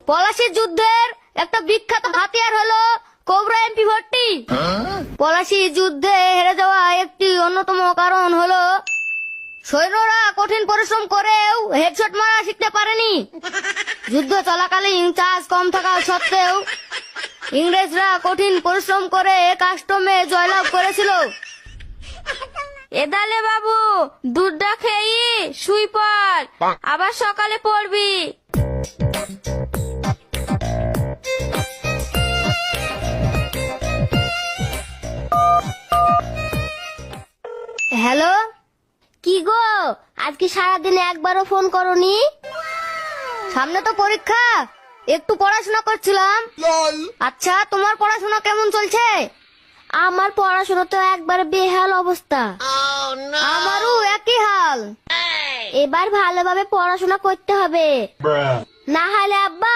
পলাশির যুদ্ধের একটা বিখ্যাত হাতিয়ার হলো কোবরা MP40। পলাশি যুদ্ধে হেরে যাওয়া একটি অন্যতম কারণ হলো সৈন্যরা কঠিন পরিশ্রম করেও হেডশট মারা শিখতে পারেনি। যুদ্ধ চলাকালীন চার্জ কম থাকা সত্ত্বেও ইংরেজরা কঠিন পরিশ্রম করে কাস্টমে জয়লাভ করেছিল। এদালে বাবু, দুধটা খেয়ে শুই পড়, আবার সকালে পড়বি। হ্যালো, কি গো, আজকে সারাদিনে একবারও ফোন করনি? সামনে তো পরীক্ষা, একটু পড়াশোনা করছিলাম। আচ্ছা, তোমার পড়াশোনা কেমন চলছে? আমার পড়াশোনা তো একবার বেহাল অবস্থা। আমারও একই হাল। এবার ভালোভাবে পড়াশোনা করতে হবে, না হলে আব্বা